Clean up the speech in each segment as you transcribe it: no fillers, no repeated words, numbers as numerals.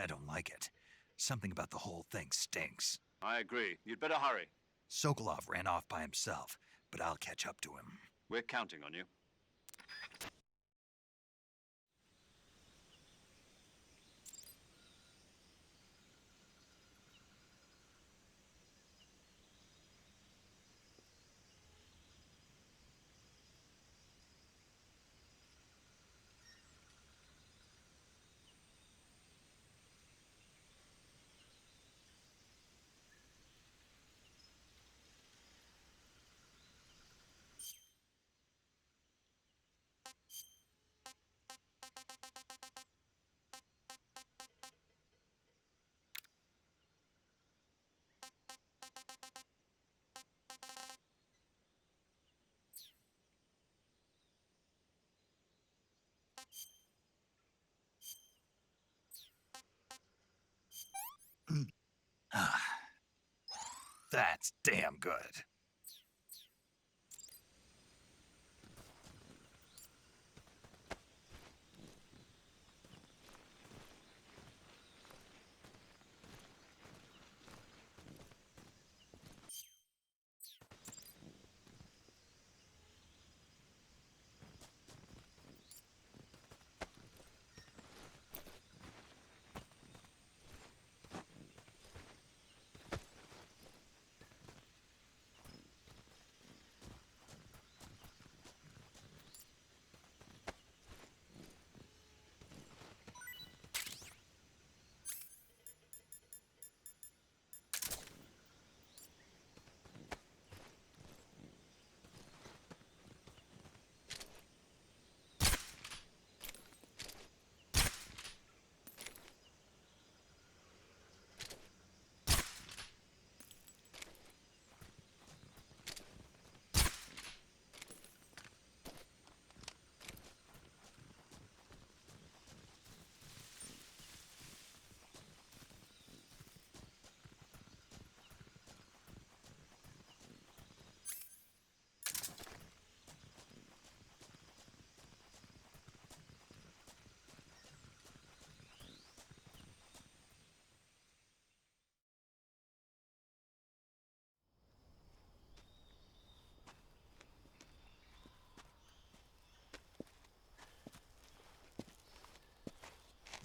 I don't like it. Something about the whole thing stinks. I agree. You'd better hurry. Sokolov ran off by himself, but I'll catch up to him. We're counting on you. That's damn good.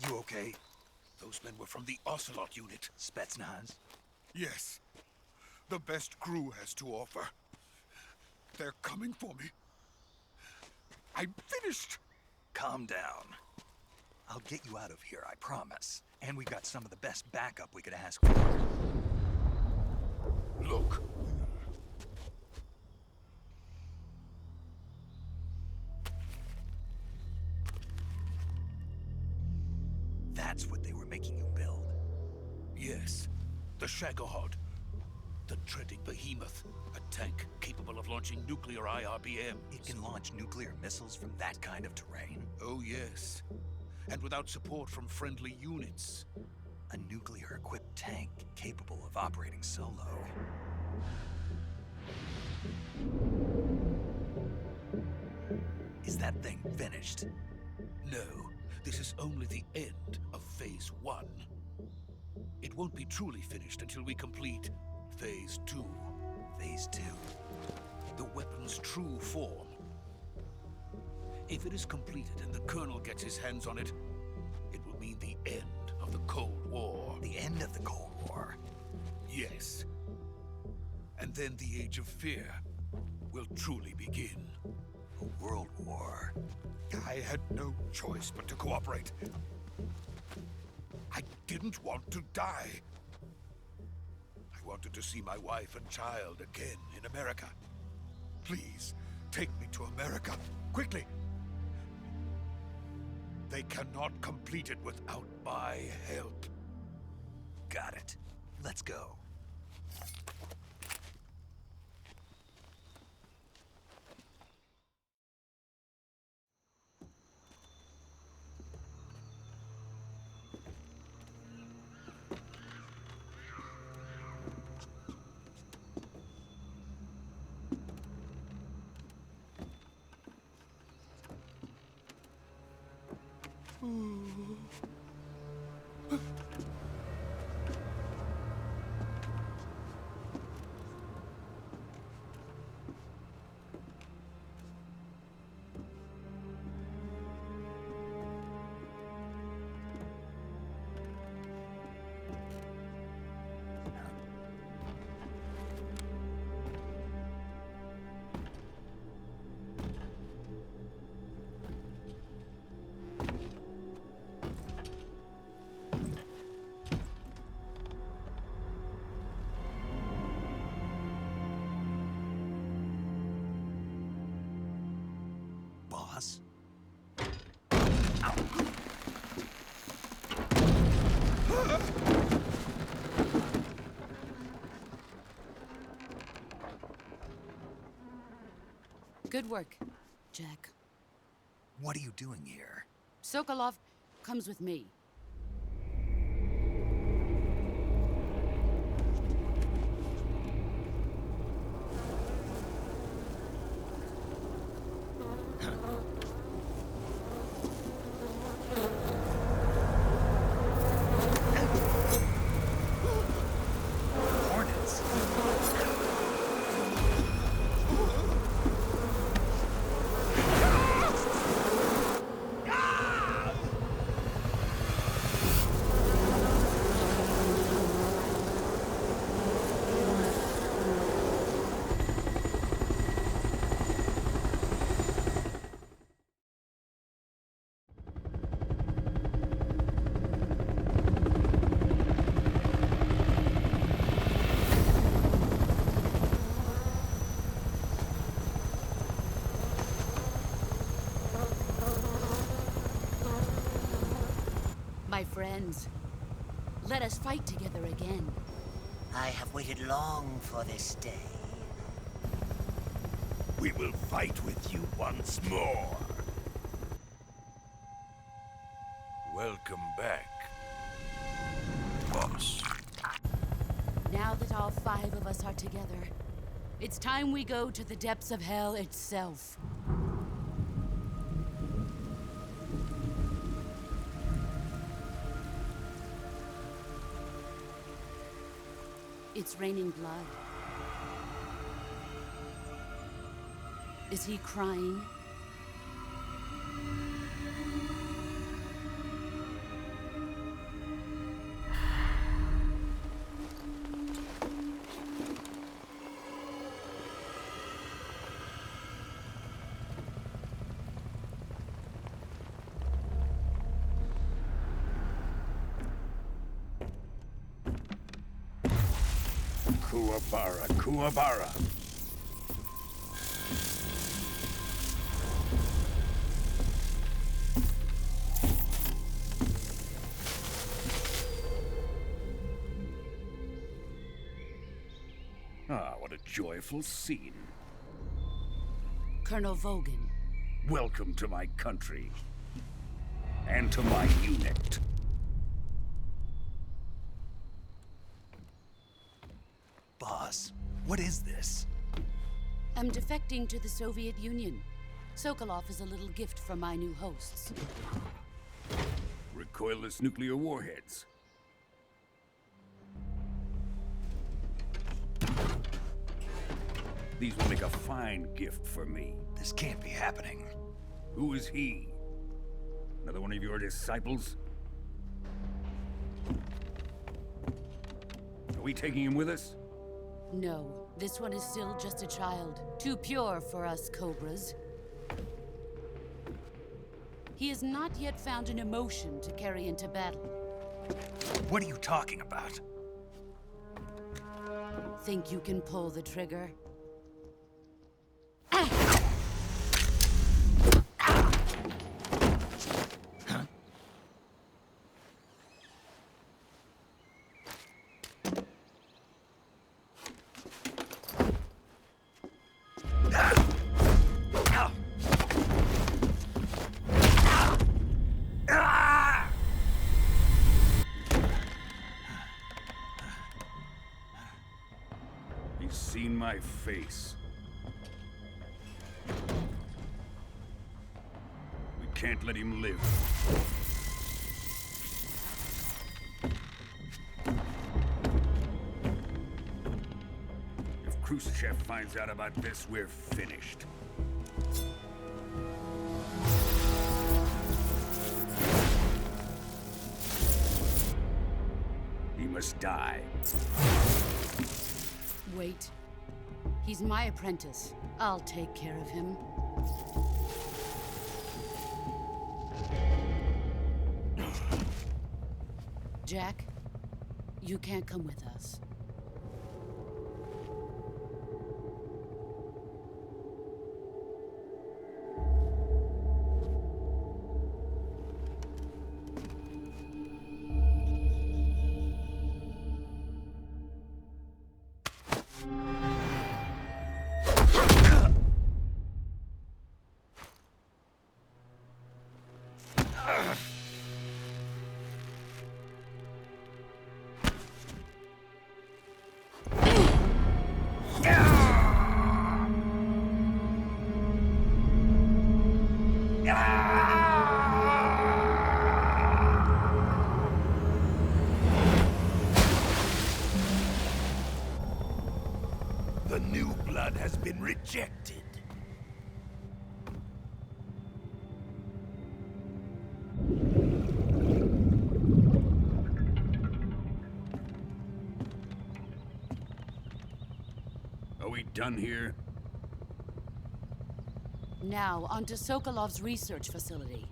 You okay? Those men were from the Ocelot unit. Spetsnaz? Yes. The best crew has to offer. They're coming for me. I'm finished. Calm down. I'll get you out of here, I promise. And we've got some of the best backup we could ask for. Look. That's what they were making you build. Yes. The Shagohod. The dreaded behemoth. A tank capable of launching nuclear IRBMs. It can launch nuclear missiles from that kind of terrain? Oh, yes. And without support from friendly units. A nuclear-equipped tank capable of operating solo. Is that thing finished? No. This is only the end of Phase 1. It won't be truly finished until we complete Phase 2. Phase 2? The weapon's true form. If it is completed and the Colonel gets his hands on it, it will mean the end of the Cold War. The end of the Cold War? Yes. And then the Age of Fear will truly begin. A world war? I had no choice but to cooperate. I didn't want to die. I wanted to see my wife and child again in America. Please, take me to America, quickly. They cannot complete it without my help. Got it. Let's go. boss. Good work, Jack. What are you doing here? Sokolov comes with me. Hornets. My friends, let us fight together again. I have waited long for this day. We will fight with you once more. Welcome back, boss. Now that all 5 of us are together, it's time we go to the depths of hell itself. It's raining blood. Is he crying? Kuwabara, Kuwabara. Ah, what a joyful scene. Colonel Vogan. Welcome to my country. And to my unit. Boss, what is this? I'm defecting to the Soviet Union. Sokolov is a little gift from my new hosts. Recoilless nuclear warheads. These will make a fine gift for me. This can't be happening. Who is he? Another one of your disciples? Are we taking him with us? No, this one is still just a child. Too pure for us Cobras. He has not yet found an emotion to carry into battle. What are you talking about? Think you can pull the trigger? He's seen my face. We can't let him live. If Khrushchev finds out about this, we're finished. He must die. Wait. He's my apprentice. I'll take care of him. Jack, you can't come with us. New blood has been rejected. Are we done here? Now, onto Sokolov's research facility.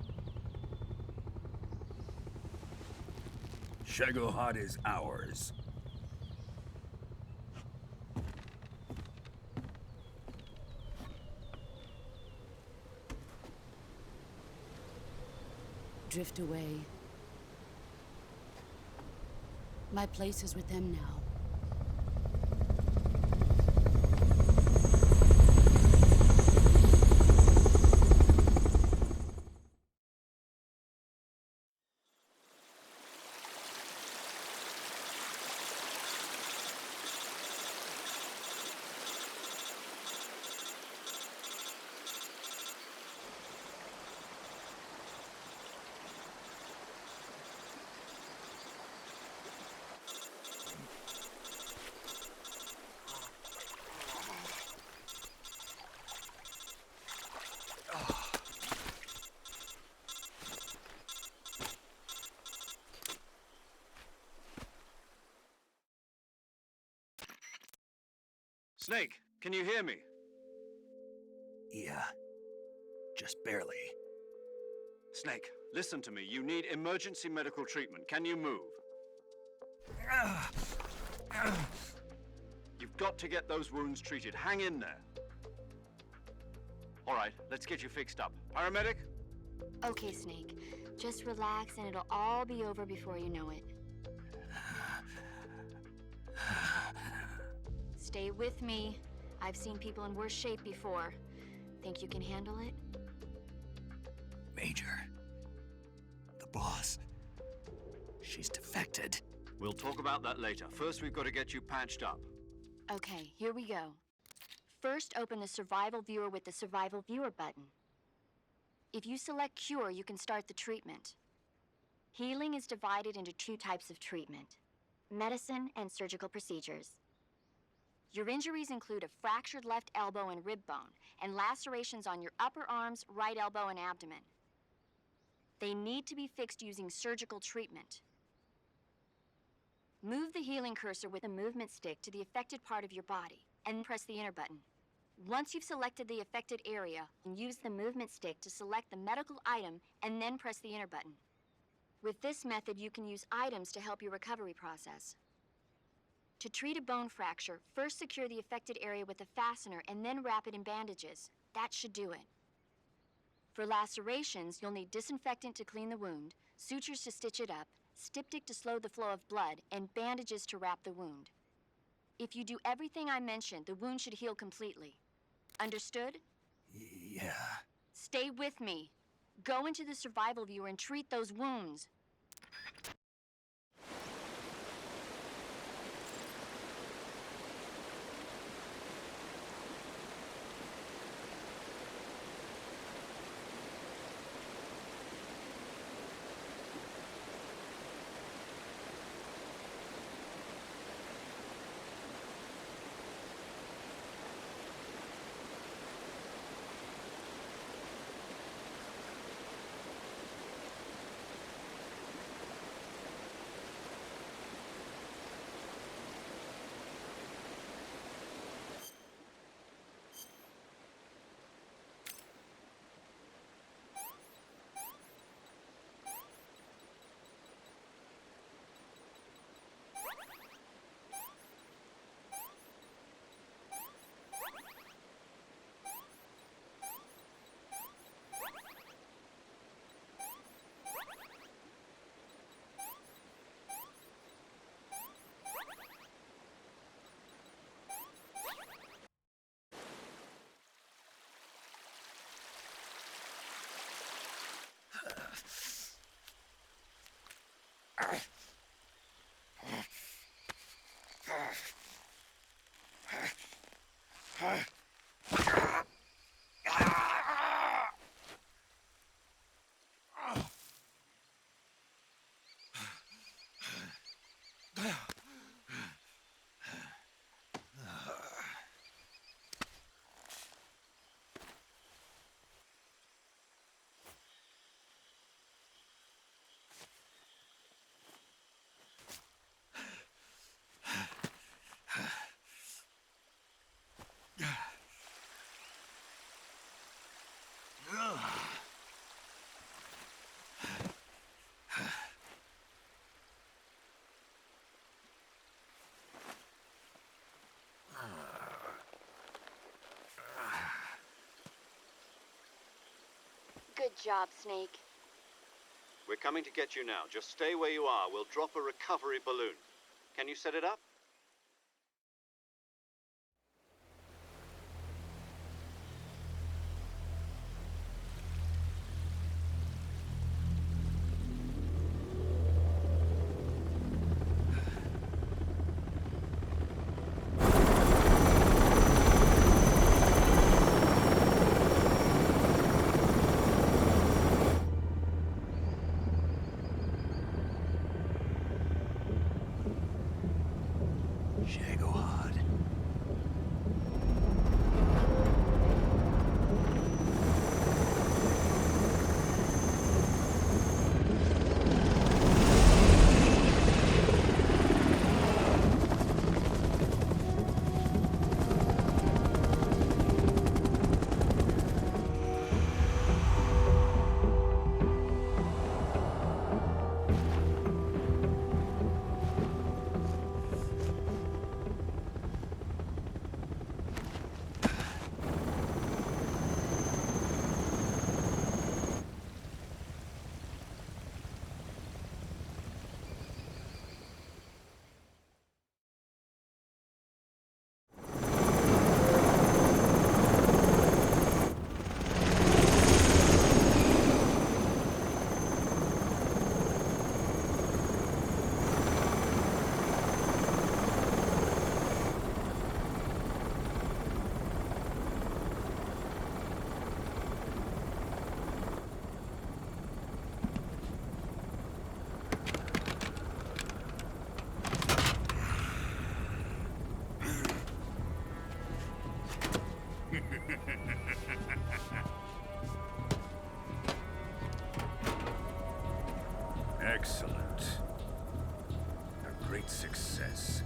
Shagohod is ours. Drift away. My place is with them now. Snake, can you hear me? Yeah. Just barely. Snake, listen to me. You need emergency medical treatment. Can you move? You've got to get those wounds treated. Hang in there. All right, let's get you fixed up. Paramedic? Okay, Snake. Just relax and it'll all be over before you know it. Stay with me. I've seen people in worse shape before. Think you can handle it? Major. The boss. She's defected. We'll talk about that later. First, we've got to get you patched up. Okay, here we go. First, open the Survival Viewer with the Survival Viewer button. If you select Cure, you can start the treatment. Healing is divided into two types of treatment: medicine and surgical procedures. Your injuries include a fractured left elbow and rib bone, and lacerations on your upper arms, right elbow, and abdomen. They need to be fixed using surgical treatment. Move the healing cursor with a movement stick to the affected part of your body, and press the enter button. Once you've selected the affected area, use the movement stick to select the medical item, and then press the enter button. With this method, you can use items to help your recovery process. To treat a bone fracture, first secure the affected area with a fastener and then wrap it in bandages. That should do it. For lacerations, you'll need disinfectant to clean the wound, sutures to stitch it up, styptic to slow the flow of blood, and bandages to wrap the wound. If you do everything I mentioned, the wound should heal completely. Understood? Yeah. Stay with me. Go into the Survival Viewer and treat those wounds. job, Snake. We're coming to get you now. Just stay where you are. We'll drop a recovery balloon. Can you set it up? Shagohod. Excellent. A great success.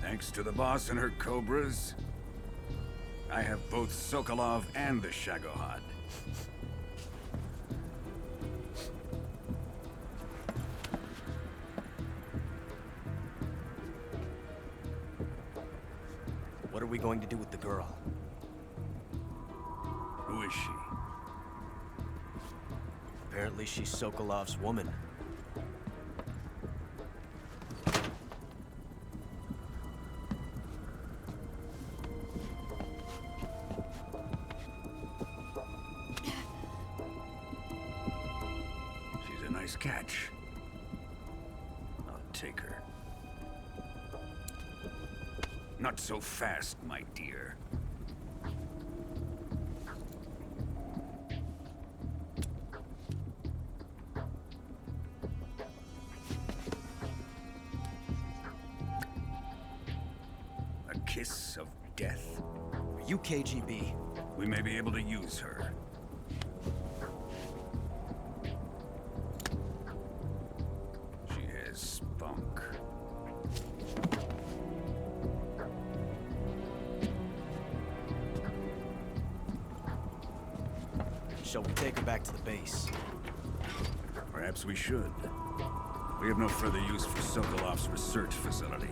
Thanks to the boss and her cobras, I have both Sokolov and the Shagohod. What are we going to do with the girl? Who is she? Apparently she's Sokolov's woman. She's a nice catch. I'll take her. Not so fast, my dear. A kiss of death. Are you KGB? We may be able to use her. She has spunk. Shall we take her back to the base? Perhaps we should. We have no further use for Sokolov's research facility.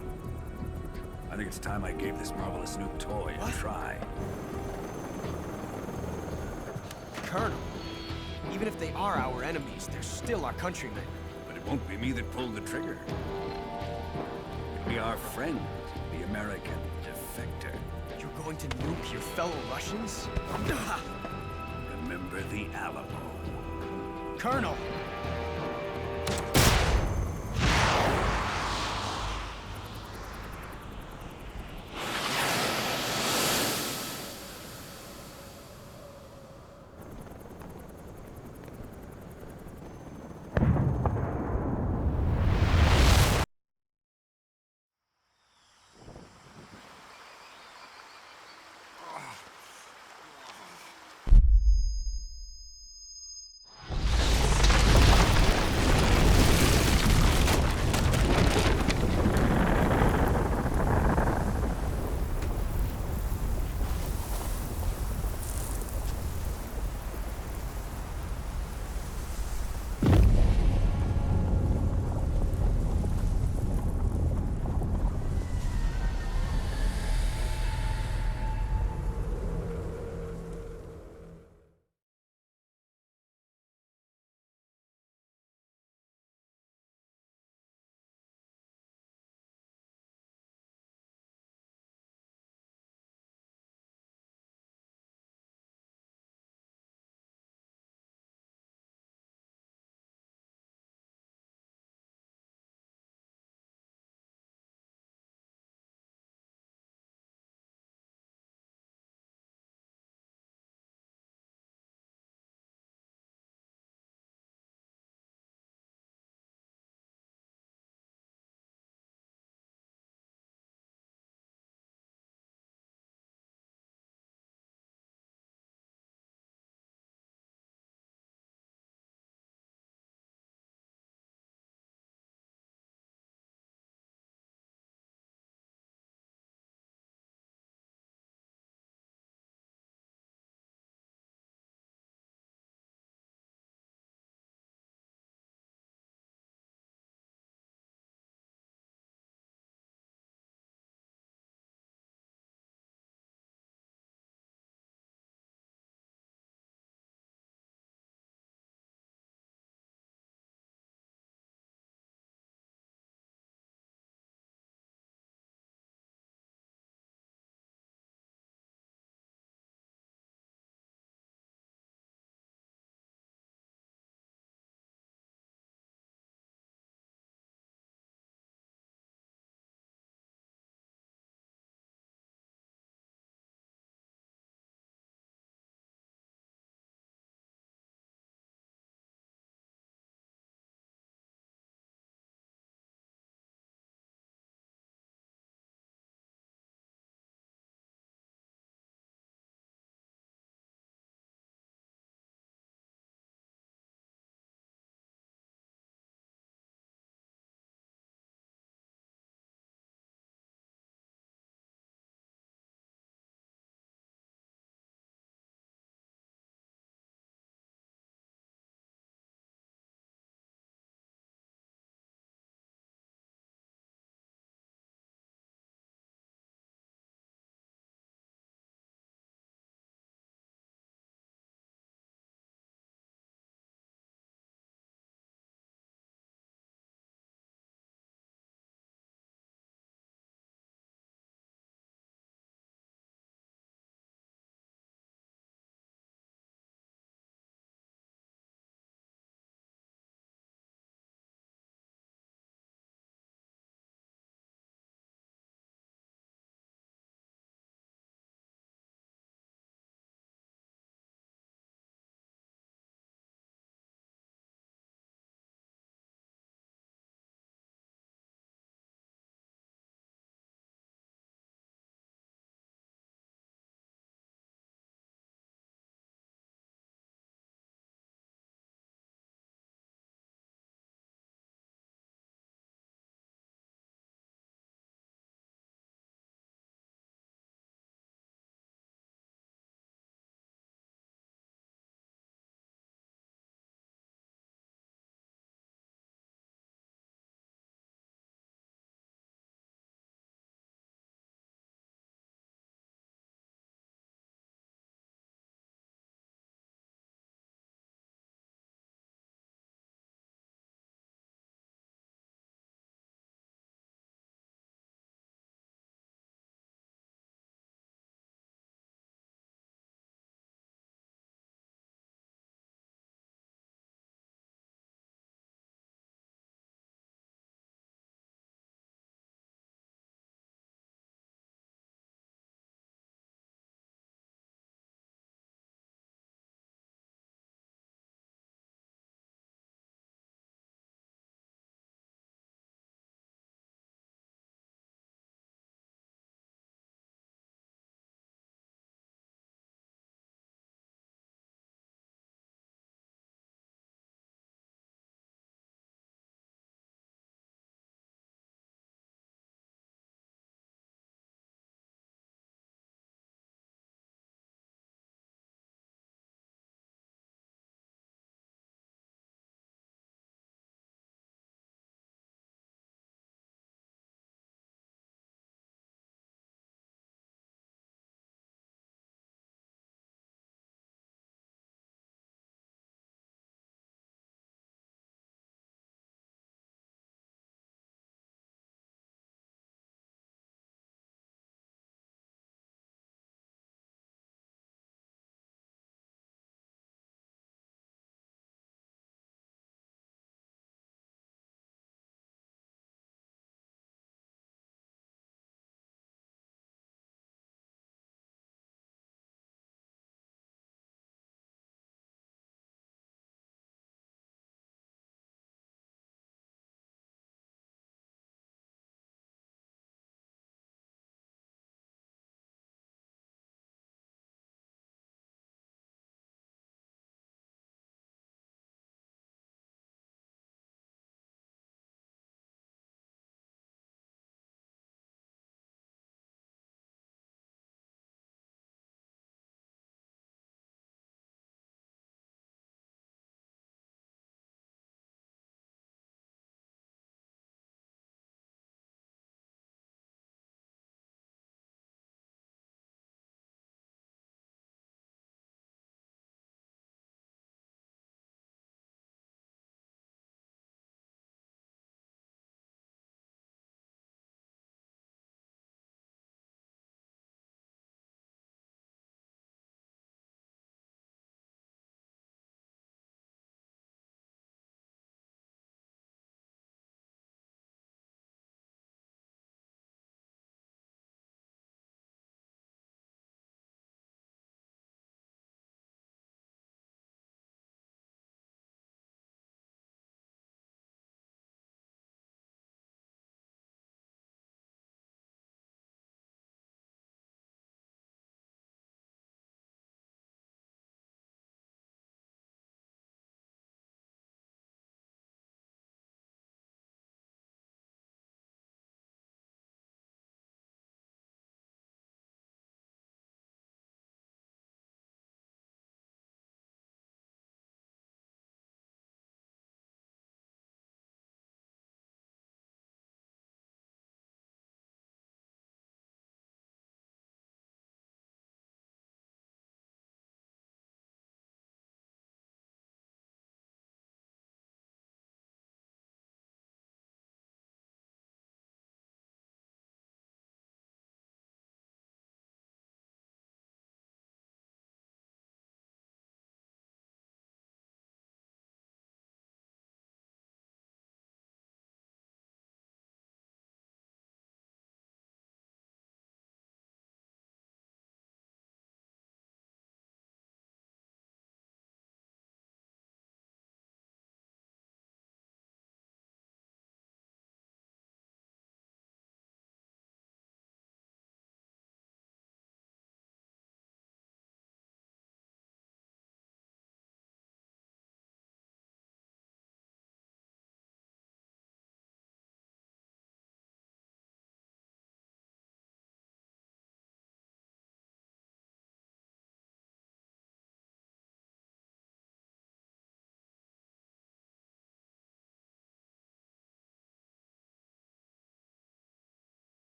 I think it's time I gave this marvelous new toy a try. Colonel, even if they are our enemies, they're still our countrymen. But it won't be me that pulled the trigger. It'll be our friend, the American defector. You're going to nuke your fellow Russians? Remember the Alamo. Colonel!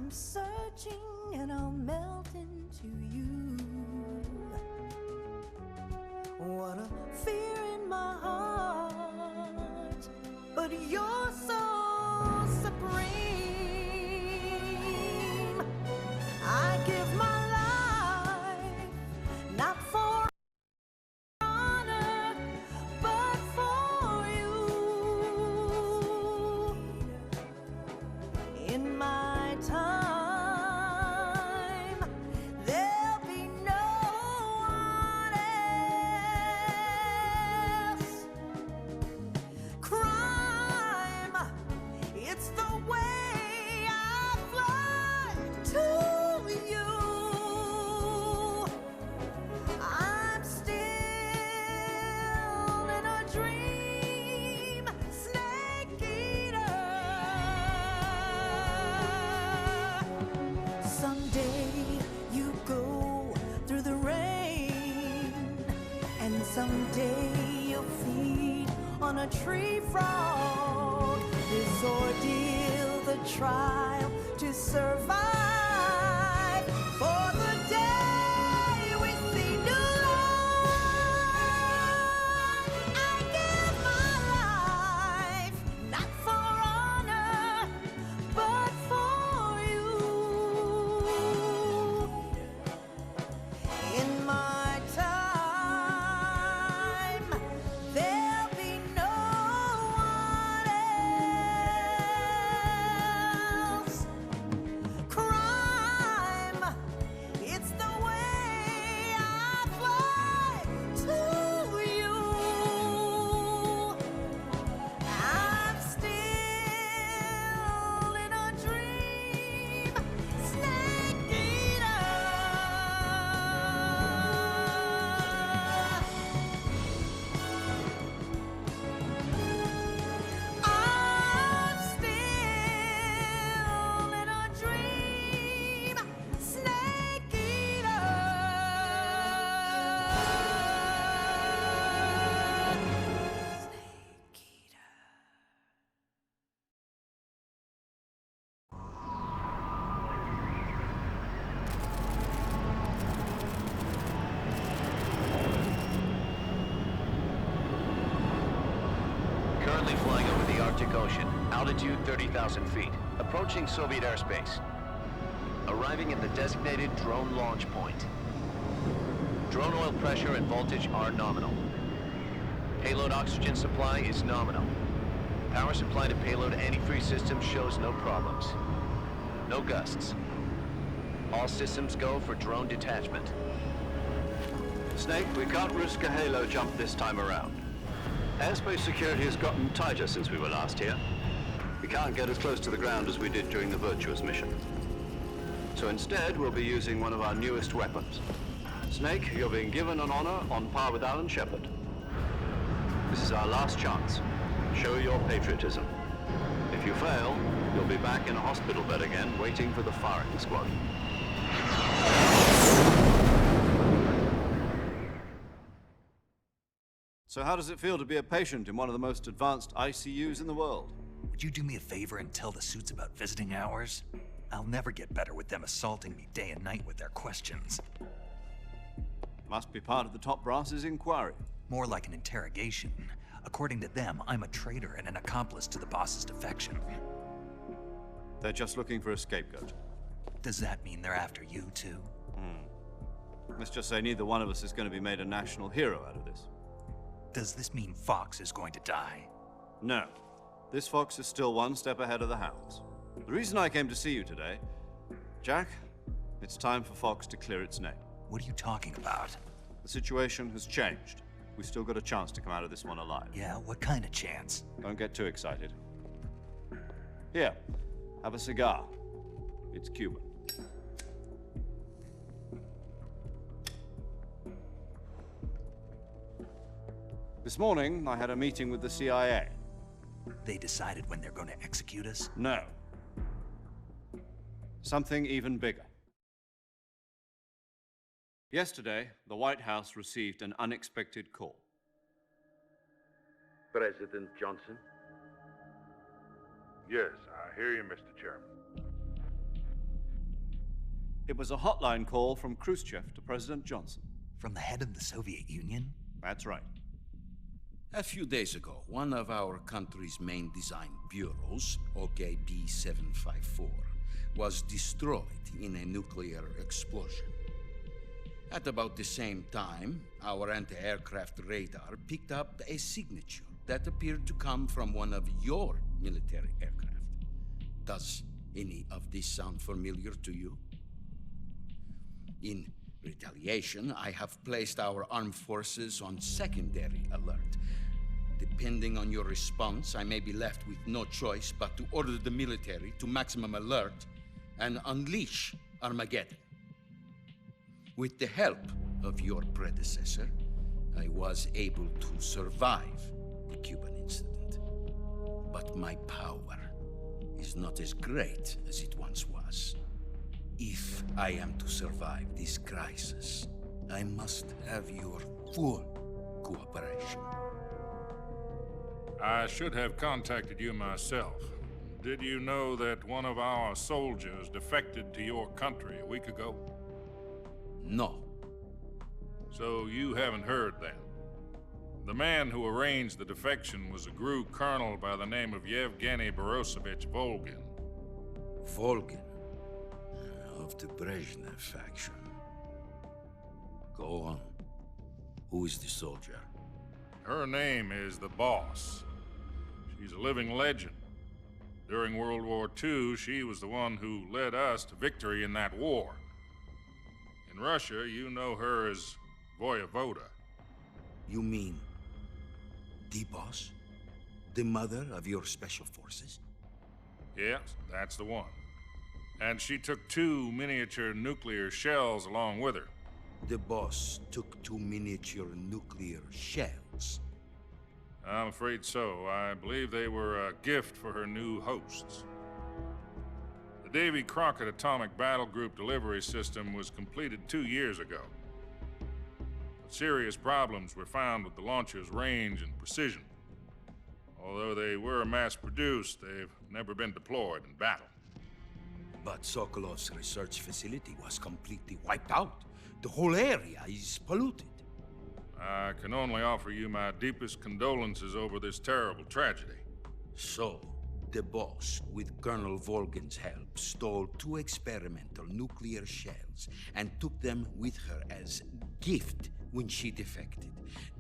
I'm searching and I'll melt into you. What a fear in my heart, but you're so supreme. I give my life, not for honor, but for you. In my time, there'll be no one else. Crime, it's the way I fly to you. I'm still in a dream, snake eater. Someday you go through the rain, and someday you'll feed on a tree frog. This ordeal, the trial to survive, for the day we see new light. I give my life, not for honor, but for you. In my time, there'll be no one else. Crime, it's the way I fly to you. I'm still in a dream, snake eater. I'm still in a dream, snake eater. Snake eater. Currently flying over the Arctic Ocean, altitude 30,000 feet, approaching Soviet airspace. Arriving at the designated drone launch point. Drone oil pressure and voltage are nominal. Payload oxygen supply is nominal. Power supply to payload antifreeze system shows no problems. No gusts. All systems go for drone detachment. Snake, we can't risk a halo jump this time around. Airspace security has gotten tighter since we were last here. We can't get as close to the ground as we did during the Virtuous mission. So instead, we'll be using one of our newest weapons. Snake, you're being given an honor on par with Alan Shepard. This is our last chance. Show your patriotism. If you fail, you'll be back in a hospital bed again, waiting for the firing squad. So how does it feel to be a patient in one of the most advanced ICUs in the world? Would you do me a favor and tell the suits about visiting hours? I'll never get better with them assaulting me day and night with their questions. Must be part of the top brass's inquiry. More like an interrogation. According to them, I'm a traitor and an accomplice to the boss's defection. They're just looking for a scapegoat. Does that mean they're after you, too? Let's just say neither one of us is going to be made a national hero out of this. Does this mean Fox is going to die? No. This fox is still one step ahead of the hounds. The reason I came to see you today, Jack, it's time for Fox to clear its name. What are you talking about? The situation has changed. We've still got a chance to come out of this one alive. Yeah, what kind of chance? Don't get too excited. Here, have a cigar. It's Cuban. This morning, I had a meeting with the CIA. They decided when they're going to execute us? No. Something even bigger. Yesterday, the White House received an unexpected call. President Johnson? Yes, I hear you, Mr. Chairman. It was a hotline call from Khrushchev to President Johnson. From the head of the Soviet Union? That's right. A few days ago, one of our country's main design bureaus, OKB 754, was destroyed in a nuclear explosion. At about the same time, our anti-aircraft radar picked up a signature that appeared to come from one of your military aircraft. Does any of this sound familiar to you? In retaliation, I have placed our armed forces on secondary alert. Depending on your response, I may be left with no choice but to order the military to maximum alert and unleash Armageddon. With the help of your predecessor, I was able to survive the Cuban incident. But my power is not as great as it once was. If I am to survive this crisis, I must have your full cooperation. I should have contacted you myself. Did you know that one of our soldiers defected to your country a week ago? No. So you haven't heard then. The man who arranged the defection was a GRU colonel by the name of Yevgeny Borosovich Volgin. Volgin? Of the Brezhnev faction. Go on. Who is the soldier? Her name is the Boss. She's a living legend. During World War II, she was the one who led us to victory in that war. In Russia, you know her as Voyevoda. You mean the Boss? The mother of your special forces? Yes, that's the one. And she took 2 miniature nuclear shells along with her. The Boss took 2 miniature nuclear shells. I'm afraid so. I believe they were a gift for her new hosts. The Davy Crockett Atomic Battle Group delivery system was completed 2 years ago. But serious problems were found with the launcher's range and precision. Although they were mass-produced, they've never been deployed in battle. But Sokolov's research facility was completely wiped out. The whole area is polluted. I can only offer you my deepest condolences over this terrible tragedy. So, the Boss, with Colonel Volgin's help, stole 2 experimental nuclear shells and took them with her as gift when she defected.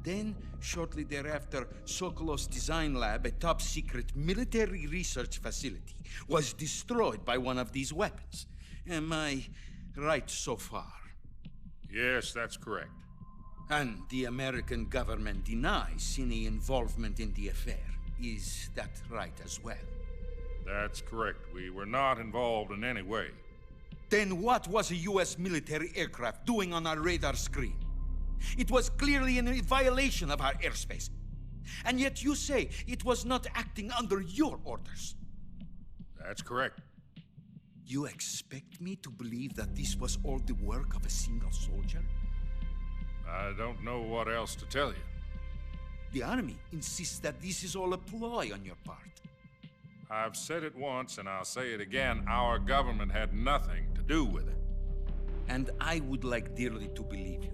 Then, shortly thereafter, Sokolov's design lab, a top-secret military research facility, was destroyed by one of these weapons. Am I right so far? Yes, that's correct. And the American government denies any involvement in the affair. Is that right as well? That's correct. We were not involved in any way. Then what was a U.S. military aircraft doing on our radar screen? It was clearly in violation of our airspace. And yet you say it was not acting under your orders. That's correct. You expect me to believe that this was all the work of a single soldier? I don't know what else to tell you. The army insists that this is all a ploy on your part. I've said it once and I'll say it again. Our government had nothing to do with it. And I would like dearly to believe you.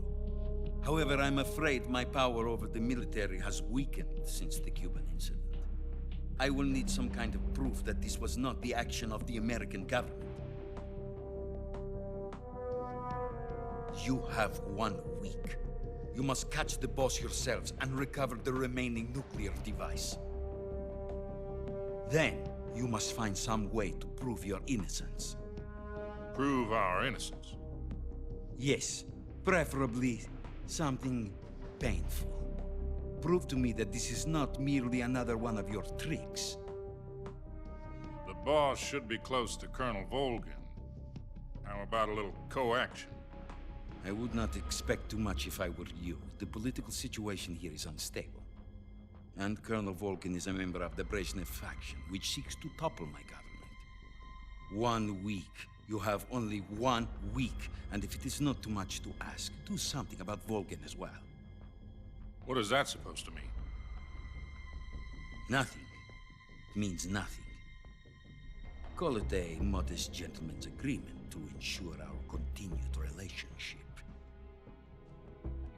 However, I'm afraid my power over the military has weakened since the Cuban incident. I will need some kind of proof that this was not the action of the American government. You have 1 week. You must catch the Boss yourselves and recover the remaining nuclear device. Then, you must find some way to prove your innocence. Prove our innocence? Yes, preferably something painful. Prove to me that this is not merely another one of your tricks. The Boss should be close to Colonel Volgin. How about a little co-action? I would not expect too much if I were you. The political situation here is unstable. And Colonel Volgin is a member of the Brezhnev faction, which seeks to topple my government. 1 week. You have only 1 week. And if it is not too much to ask, do something about Volgin as well. What is that supposed to mean? Nothing. It means nothing. Call it a modest gentleman's agreement to ensure our continued relationship.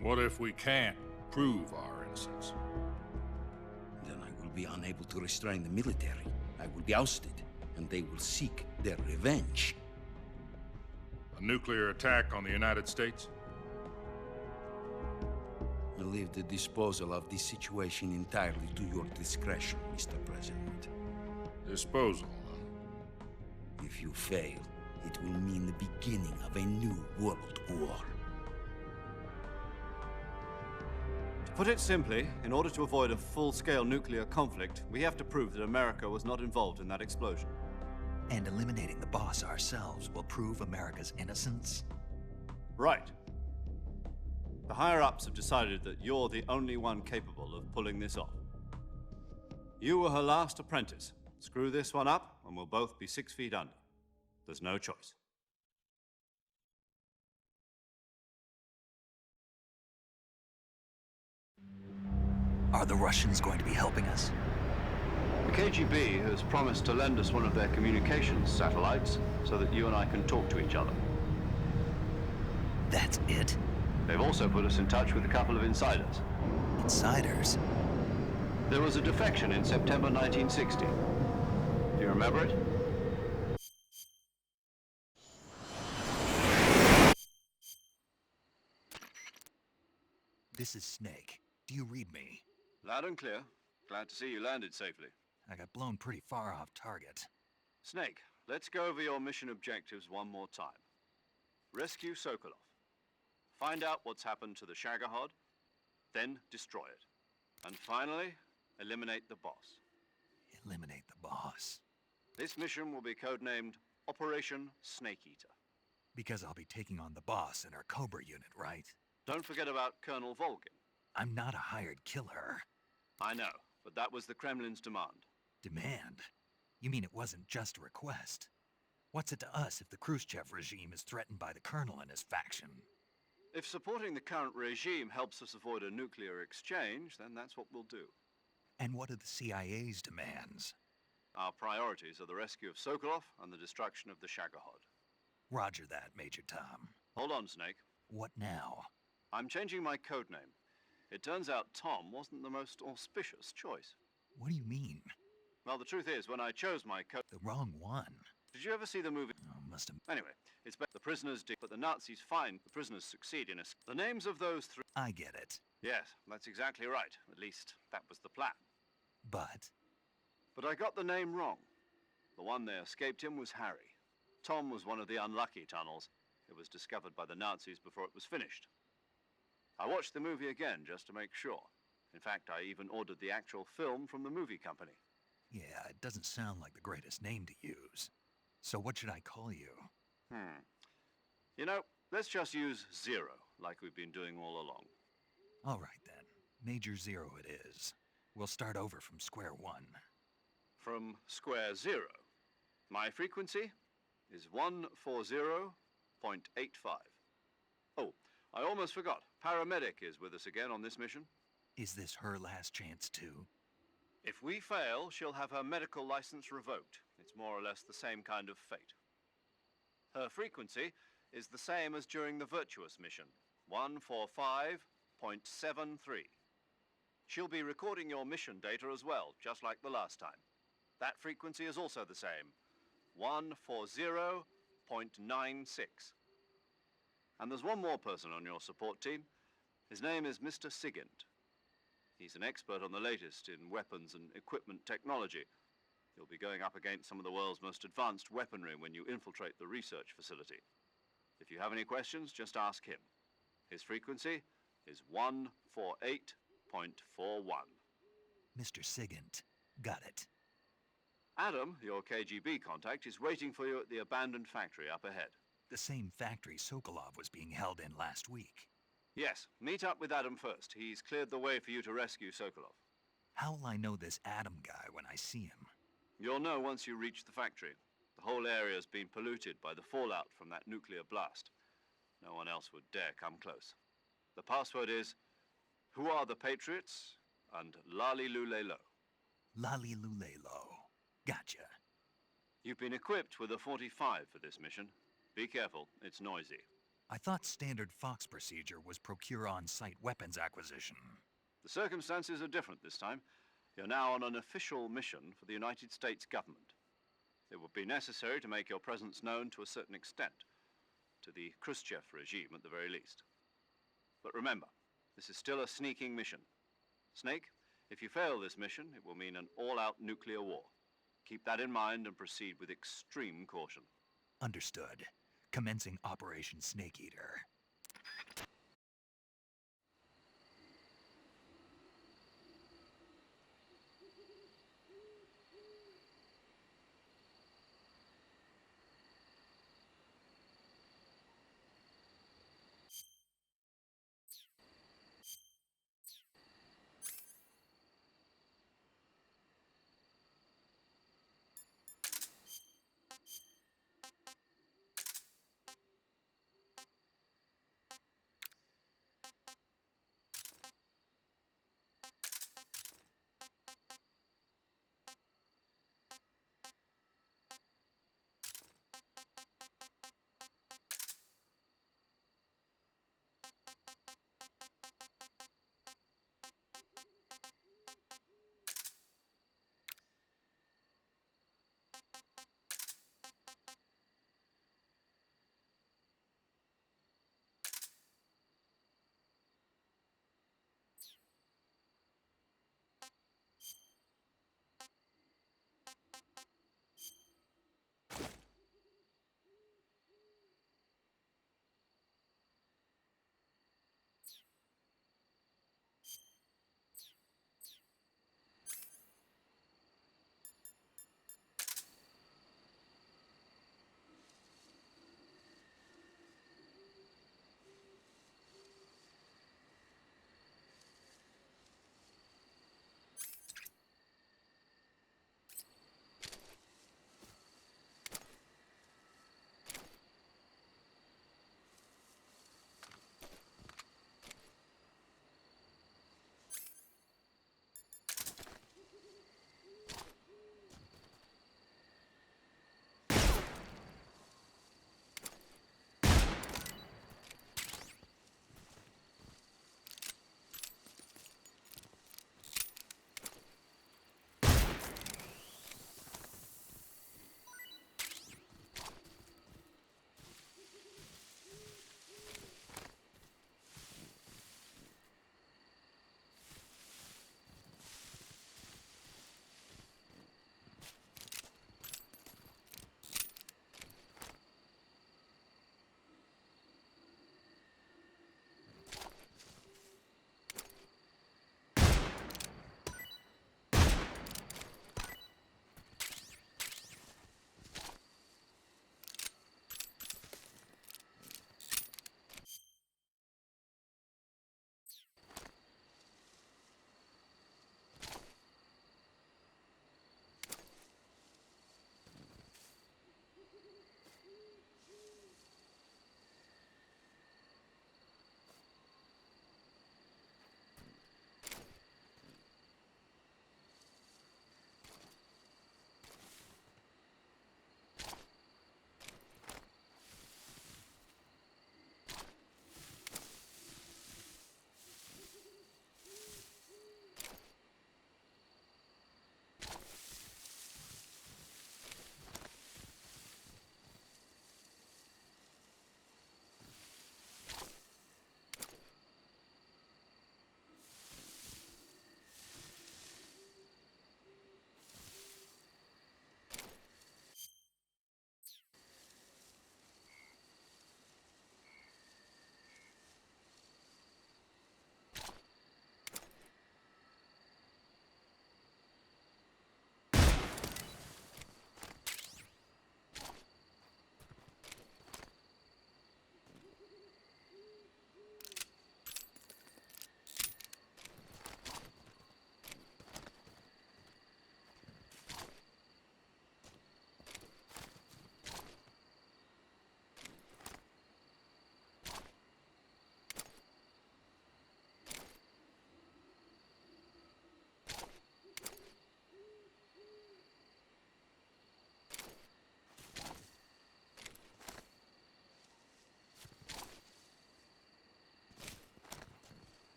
What if we can't prove our innocence? Then I will be unable to restrain the military. I will be ousted, and they will seek their revenge. A nuclear attack on the United States? I leave the disposal of this situation entirely to your discretion, Mr. President. Disposal, If you fail, it will mean the beginning of a new world war. To put it simply, in order to avoid a full-scale nuclear conflict, we have to prove that America was not involved in that explosion. And eliminating the boss ourselves will prove America's innocence? Right. The higher-ups have decided that you're the only one capable of pulling this off. You were her last apprentice. Screw this one up, and we'll both be 6 feet under. There's no choice. Are the Russians going to be helping us? The KGB has promised to lend us one of their communications satellites so that you and I can talk to each other. That's it? They've also put us in touch with a couple of insiders. Insiders? There was a defection in September 1960. Do you remember it? This is Snake. Do you read me? Loud and clear. Glad to see you landed safely. I got blown pretty far off target. Snake, let's go over your mission objectives one more time. Rescue Sokolov. Find out what's happened to the Shagohod, then destroy it. And finally, eliminate the boss. Eliminate the boss? This mission will be codenamed Operation Snake Eater. Because I'll be taking on the boss in our Cobra unit, right? Don't forget about Colonel Volgin. I'm not a hired killer. I know, but that was the Kremlin's demand. Demand? You mean it wasn't just a request? What's it to us if the Khrushchev regime is threatened by the Colonel and his faction? If supporting the current regime helps us avoid a nuclear exchange, then that's what we'll do. And what are the CIA's demands? Our priorities are the rescue of Sokolov and the destruction of the Shagohod. Roger that, Major Tom. Hold on, Snake. What now? I'm changing my codename. It turns out Tom wasn't the most auspicious choice. What do you mean? Well, the truth is, when I chose my code... The wrong one. Did you ever see the movie? Oh, must have... Anyway, it's the prisoners but the Nazis find the prisoners succeed in us. The names of those three... I get it. Yes, that's exactly right. At least, that was the plan. But I got the name wrong. The one they escaped him was Harry. Tom was one of the unlucky tunnels. It was discovered by the Nazis before it was finished. I watched the movie again just to make sure. In fact, I even ordered the actual film from the movie company. yeah, it doesn't sound like the greatest name to use. So what should I call you? You know, let's just use Zero, like we've been doing all along. All right then. Major Zero it is. We'll start over from square one. From square zero. My frequency is 140.85. Oh, I almost forgot. Paramedic is with us again on this mission. Is this her last chance too? If we fail, she'll have her medical license revoked. It's more or less the same kind of fate. Her frequency is the same as during the Virtuous mission, 145.73. She'll be recording your mission data as well, just like the last time. That frequency is also the same, 140.96. And there's one more person on your support team. His name is Mr. Sigint. He's an expert on the latest in weapons and equipment technology. You'll be going up against some of the world's most advanced weaponry when you infiltrate the research facility. If you have any questions, just ask him. His frequency is 148.41. Mr. Sigint. Got it. Adam, your KGB contact, is waiting for you at the abandoned factory up ahead. The same factory Sokolov was being held in last week. Yes, meet up with Adam first. He's cleared the way for you to rescue Sokolov. How will I know this Adam guy when I see him? You'll know once you reach the factory. The whole area's been polluted by the fallout from that nuclear blast. No one else would dare come close. The password is, "Who are the Patriots?" and Lali Lulelo. Lali Lulelo. Gotcha. You've been equipped with a 45 for this mission. Be careful, it's noisy. I thought standard Fox procedure was procure on-site weapons acquisition. The circumstances are different this time. You're now on an official mission for the United States government. It would be necessary to make your presence known to a certain extent, to the Khrushchev regime at the very least. But remember, this is still a sneaking mission. Snake, if you fail this mission, it will mean an all-out nuclear war. Keep that in mind and proceed with extreme caution. Understood. Commencing Operation Snake Eater.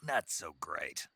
Not so great.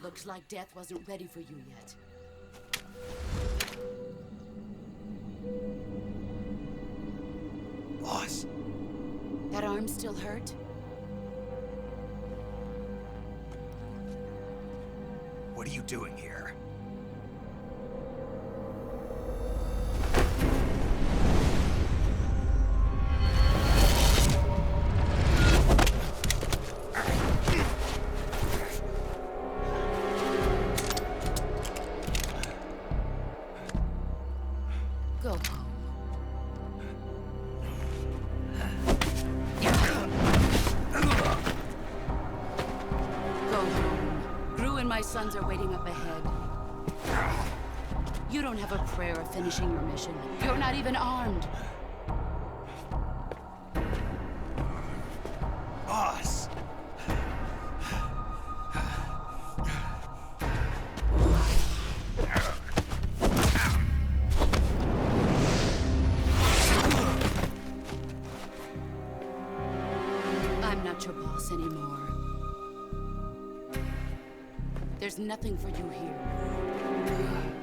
Looks like death wasn't ready for you yet. Boss. That arm still hurt? What are you doing here? Go home. Go home. Gru and my sons are waiting up ahead. You don't have a prayer of finishing your mission. You're not even armed. Boss! I'm not your boss anymore. There's nothing for you here.